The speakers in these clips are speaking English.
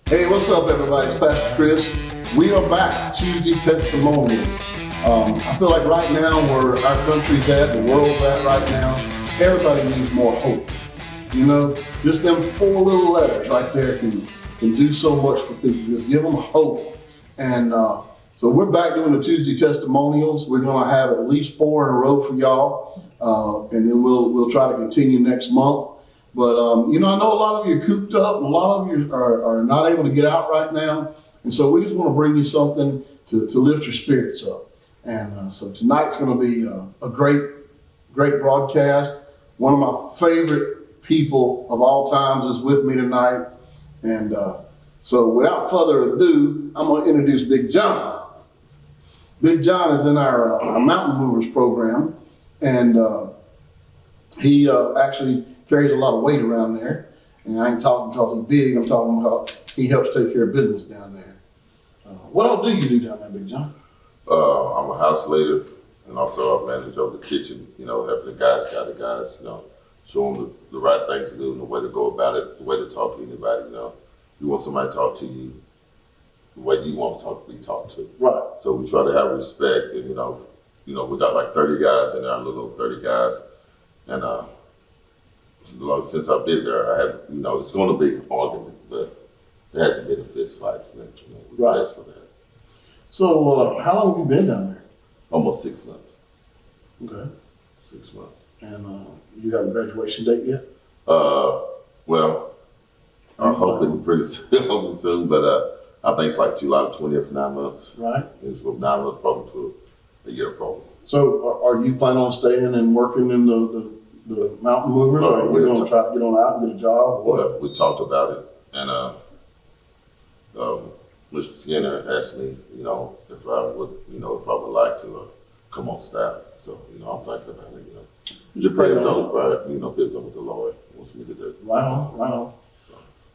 Hey, what's up, everybody? It's Pastor Chris. We are back, Tuesday Testimonials. I feel like right now, where our country's at, the world's at right now, everybody needs more hope. You know, just them four little letters right there can do so much for people. Just give them hope. And so we're back doing the Tuesday Testimonials. We're going to have at least 4 in a row for y'all, and then we'll try to continue next month. But, you know, I know a lot of you are cooped up and a lot of you are not able to get out right now. And so we just want to bring you something to lift your spirits up. And so tonight's going to be a great broadcast. One of my favorite people of all times is with me tonight. And so without further ado, I'm going to introduce Big John. Big John is in our Mountain Movers program. And he actually carries a lot of weight around there. And I ain't talking because he's big, I'm talking about he helps take care of business down there. What all do you do down there, Big John? I'm a house leader and also I manage over the kitchen, you know, helping the guys, you know, show them the right things to do and the way to go about it, the way to talk to anybody, you know. You want somebody to talk to you the way you want to be talked to. Right. So we try to have respect and, you know, we got like 30 guys in there, a little over 30 guys. And since I've been there, I have, you know, it's going to be an argument, but it hasn't been a fist fight. You know, we're blessed for that. So how long have you been down there? Almost 6 months. Okay. 6 months. And you have a graduation date yet? Well, I'm hoping pretty soon, but I think it's like July 20th, 9 months. Right. It's from 9 months probably to a year probably. So are you planning on staying and working in the Mountain Movers, or are you going to try to get on out and get a job? Well, we talked about it, and Mr. Skinner asked me, you know, if I would like to come on staff. So, you know, I'm thinking about it, you know. It depends on what the Lord wants me to do. Right on. Well,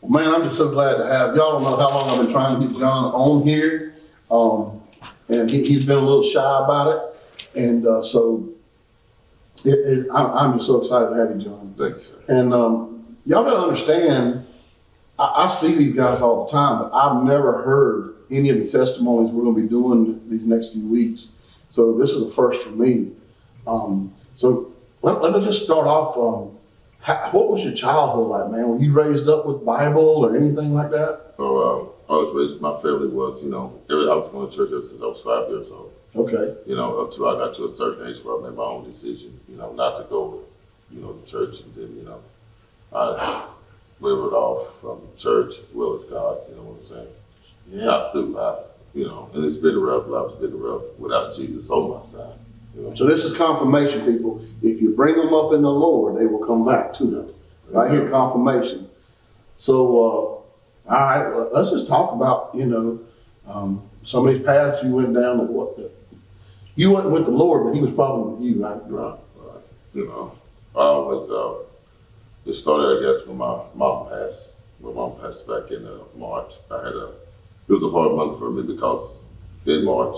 man, I'm just so glad to have, y'all don't know how long I've been trying to get John on here. And he's been a little shy about it. And so I'm just so excited to have you, John. Thank you, sir. And y'all gotta understand, I see these guys all the time, but I've never heard any of the testimonies we're gonna be doing these next few weeks. So this is a first for me. So let me just start off. What was your childhood like, man? Were you raised up with Bible or anything like that? So I was raised, my family was, you know, I was going to church ever since I was 5 years old. Okay. You know, up till I got to a certain age where I made my own decision, you know, not to go, you know, to church, and then, you know, I wavered off from church as well as God, you know what I'm saying? Yeah. Not through life, you know, and it's been a rough life, it's been a rough without Jesus on my side. You know? So this is confirmation, people. If you bring them up in the Lord, they will come back to them. Right here, confirmation. So, all right, well, let's just talk about, you know, some of these paths you went down. You went with the Lord, but He was probably with you, right? Right. You know, I always, it started, I guess, when my mom passed. My mom passed back in March. It was a hard month for me because in March,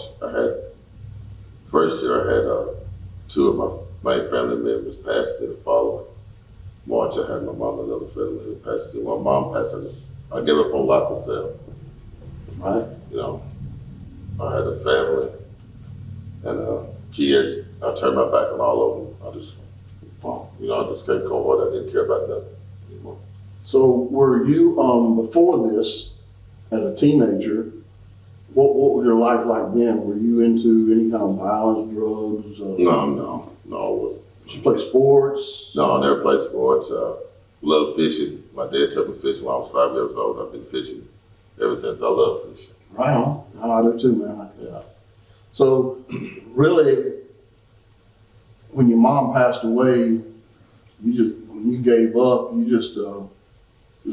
first year I had 2 of my main family members passed in the following March. I had my mom and another family who passed. When my mom passed, I gave up on life myself. Right. You know, I had a family and kids. I turned my back on all of them. I just kept going. I didn't care about nothing anymore. So were you, before this, as a teenager, what was your life like then? Were you into any kind of violence, drugs? No, I wasn't. Did you play sports? No, I never played sports. Loved fishing. My dad took me fishing when I was 5 years old. I've been fishing ever since. I love fishing. Right on. I do too, man. Yeah. So really, when your mom passed away, when you gave up, you just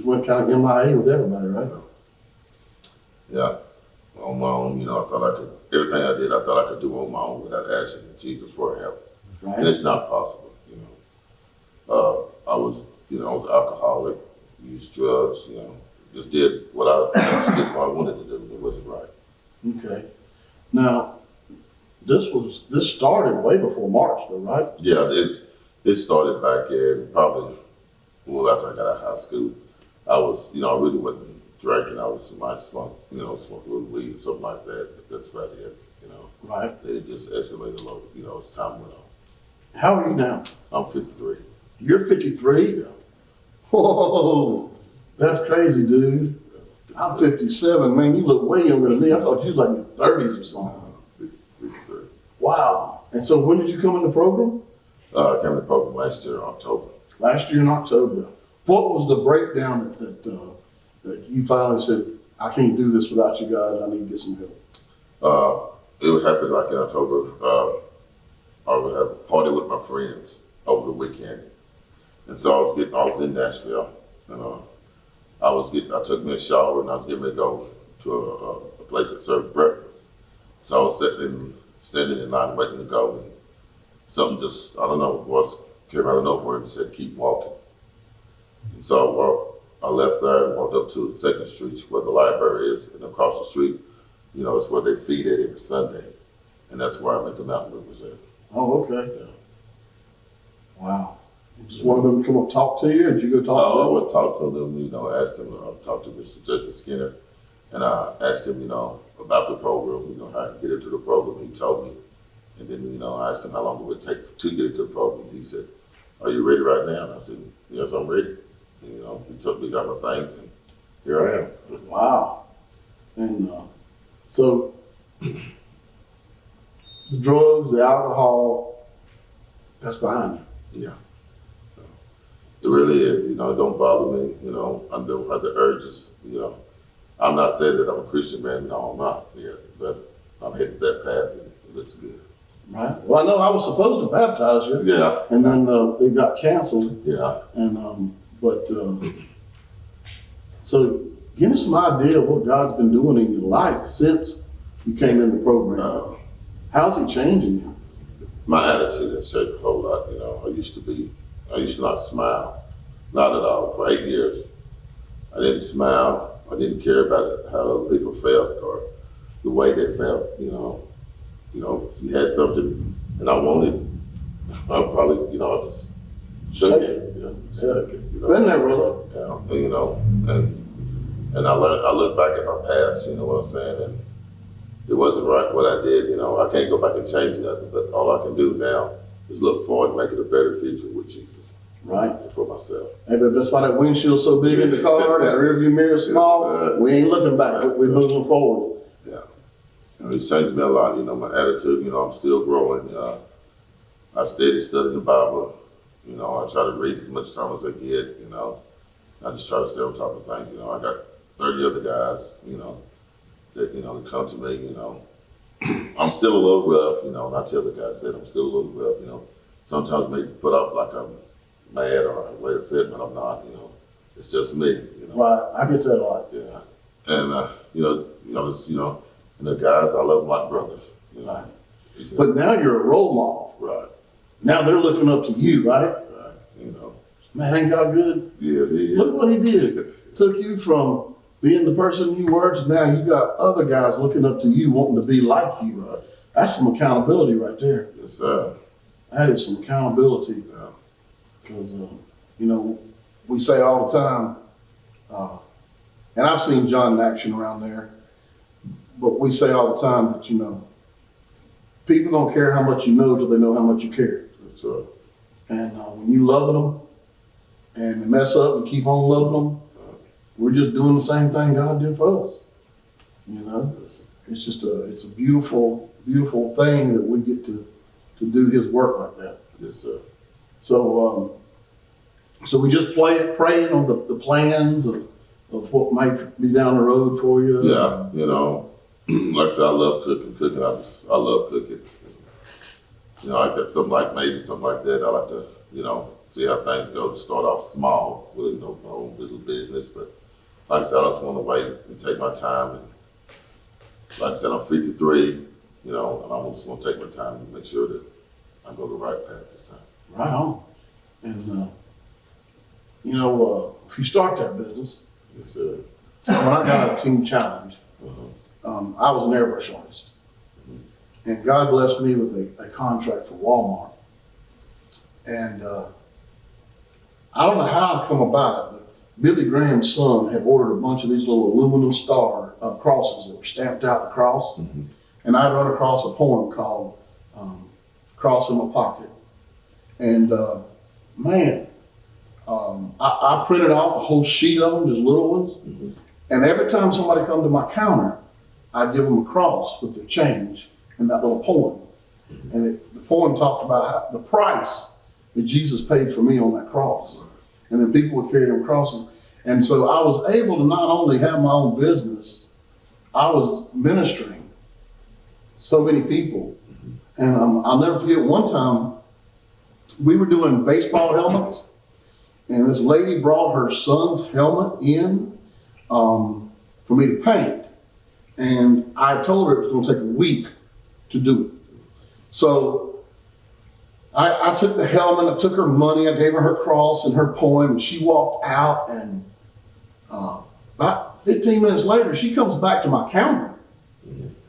went kind of MIA with everybody, right? Yeah. On my own, you know, everything I did, I thought I could do on my own without asking Jesus for help. Right. And it's not possible, you know. I was an alcoholic, used drugs, you know, just did what I wanted to do. It wasn't right. Okay. Now, this started way before March, though, right? Yeah, it started back in probably after I got out of high school. I was, I really wasn't drinking. I was might smoke, smoke a little weed or something like that. But that's about it, Right. It just escalated a lot, as time went on. How are you now? I'm 53. You're 53? Yeah. Whoa, that's crazy, dude. I'm 57, man. You look way younger than me. I thought you was like in your 30s or something. 53. Wow. And so when did you come in the program? I came to the program last year, October. Last year in October. What was the breakdown that you finally said, I can't do this without you guys, I need to get some help? It would happen like in October. I would have a party with my friends over the weekend. And so I was in Nashville, and I took me a shower, and I was getting ready to go to a place that served breakfast. So I was standing in line waiting to go, and something just, I don't know, came out of nowhere and said, keep walking. And so I left there and walked up to 2nd Street where the library is, and across the street, it's where they feed at every Sunday. And that's where I met the mountain movers at. Oh, okay. Yeah. Wow. Just one of them come up talk to you, or did you go talk to them? I would talk to them, asked him, talk to Mr. Justin Skinner, and I asked him, about the program, how to get into the program. He told me. And then, I asked him how long it would take to get into the program. He said, are you ready right now? And I said, yes, I'm ready. And, he took me, got my things, and here I am. Wow. And so the drugs, the alcohol, that's behind you. Yeah. It really is. It don't bother me. I don't have the urges. I'm not saying that I'm a Christian man. No, I'm not yet. But I'm headed that path, and it looks good. Right. Well, I know I was supposed to baptize you. Yeah. And then it got canceled. Yeah. And so give me some idea of what God's been doing in your life since you came in the program. How's He changing you? My attitude has changed a whole lot. I used to not smile, not at all. For 8 years, I didn't smile. I didn't care about how other people felt or the way they felt. If you had something and I wanted, I'd probably, I'd just take it. Just take it. Been there, brother. And I look back at my past. You know what I'm saying? And it wasn't right what I did. I can't go back and change nothing. But all I can do now is look forward to making a better future with Jesus. Right. For myself. Hey, but that's why that windshield's so big in the car, that rearview mirror small. We ain't looking back, we're moving forward. Yeah. It's changed me a lot, my attitude, I'm still growing. I steady study the Bible. I try to read as much time as I get, I just try to stay on top of things. I got 30 other guys, that come to me, I'm still a little rough, and I tell the guys that I'm still a little rough, sometimes maybe put off like I'm mad or way to say it, but I'm not, it's just me, Right, I get that a lot. Yeah. And, and the guys, I love them like brothers. Right. But now you're a role model. Right. Now they're looking up to you, right? Right. Man, ain't God good? Yes, He is. Look what He did. Took you from being the person you were to now you got other guys looking up to you, wanting to be like you. Right. That's some accountability right there. Yes, sir. That is some accountability. Yeah. Because, we say all the time, and I've seen John in action around there, but we say all the time that, people don't care how much you know till they know how much you care. That's right. And when you love them and they mess up and keep on loving them, we're just doing the same thing God did for us. It's just it's a beautiful, beautiful thing that we get to do His work like that. Yes, sir. So, so we just praying on the plans of what might be down the road for you. Yeah, like I said, I love cooking. I love cooking. I got something like that. I like to, see how things go. To start off small, with my own little business. But like I said, I just want to wait and take my time. And like I said, I'm 53, and I just want to take my time and make sure that I go the right path this time. Right on. And if you start that business, Yes, sir. when I got a team challenge, Uh-huh. I was an airbrush artist. And God blessed me with a contract for Walmart. And I don't know how I come about it, Billy Graham's son had ordered a bunch of these little aluminum star crosses that were stamped out the cross. And I run across a poem called Cross in My Pocket. And man, I printed off a whole sheet of them, just little ones. And every time somebody come to my counter, I'd give them a cross with their change and that little poem. And the poem talked about the price that Jesus paid for me on that cross. And then people would carry them crosses. And so I was able to not only have my own business, I was ministering so many people. And I'll never forget one time, we were doing baseball helmets, and this lady brought her son's helmet in for me to paint. And I told her it was gonna take a week to do it. So I took the helmet, I took her money, I gave her her cross and her poem, and she walked out, and about 15 minutes later, she comes back to my counter,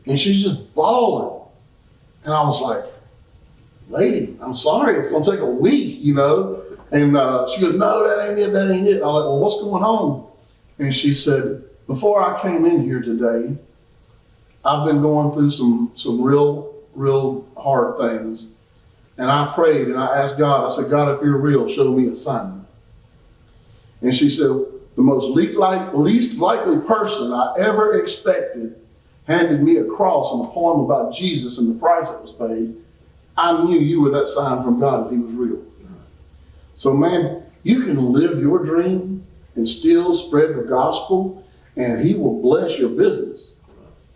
and she's just bawling. And I was like, lady, I'm sorry, it's gonna take a week, you know? And she goes, no, that ain't it, that ain't it. I was like, well, what's going on? And she said, before I came in here today, I've been going through some real hard things. And I prayed and I asked God, I said, God, if you're real, show me a sign. And she said, the most least likely person I ever expected handed me a cross and a poem about Jesus and the price that was paid. I knew you were that sign from God if he was real. So man, you can live your dream and still spread the gospel, and he will bless your business.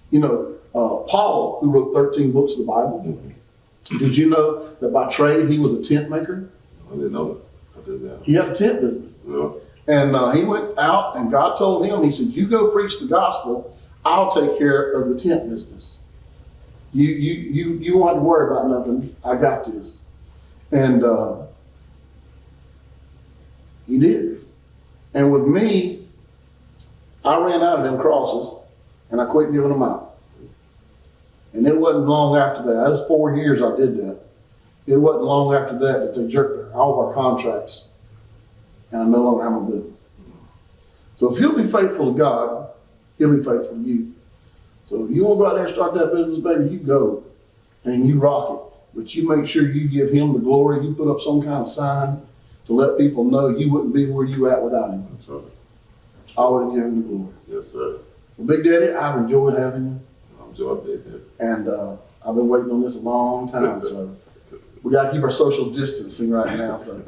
You know, Paul, who wrote 13 books of the Bible, did you know that by trade he was a tent maker? I didn't know that. I didn't know. He had a tent business. Yeah. And he went out and God told him, he said, you go preach the gospel, I'll take care of the tent business. You won't have to worry about nothing. I got this. And he did. And with me, I ran out of them crosses and I quit giving them out. And it wasn't long after that. That was 4 years I did that. It wasn't long after that they jerked all of our contracts, and I no longer have my business. So if you'll be faithful to God, he'll be faithful to you. So if you want to go out there and start that business, baby, you go and you rock it. But you make sure you give him the glory. You put up some kind of sign to let people know you wouldn't be where you at without him. That's right. I would give him the glory. Yes, sir. Well, Big Daddy, I've enjoyed having you. I'm sure I did that. And I've been waiting on this a long time. So we got to keep our social distancing right now. So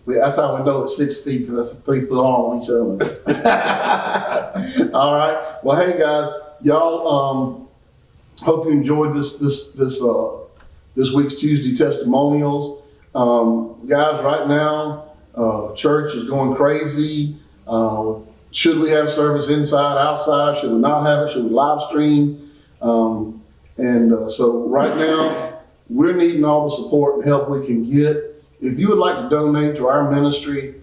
that's how we know it's 6 feet, because that's a 3 foot on each other. All right. Well, hey guys, y'all. Hope you enjoyed this week's Tuesday testimonials. Guys, right now, church is going crazy. Should we have service inside, outside? Should we not have it? Should we live stream? So right now, we're needing all the support and help we can get. If you would like to donate to our ministry,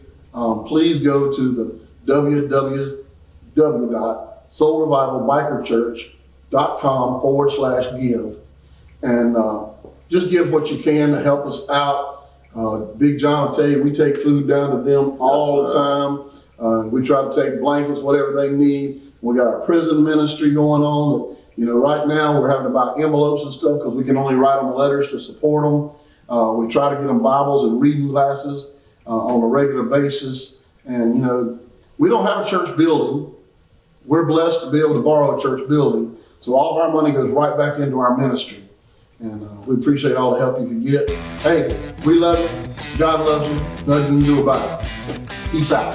please go to the www.soulrevivalbikerchurch.com/give and just give what you can to help us out. Big John will tell you, we take food down to them all the time. We try to take blankets, whatever they need. We got our prison ministry going on. You know, right now we're having to buy envelopes and stuff because we can only write them letters to support them. We try to get them Bibles and reading glasses on a regular basis. And, you know, we don't have a church building. We're blessed to be able to borrow a church building. So all of our money goes right back into our ministry. And we appreciate all the help you can get. Hey, we love you. God loves you. Nothing you can do about it. Peace out.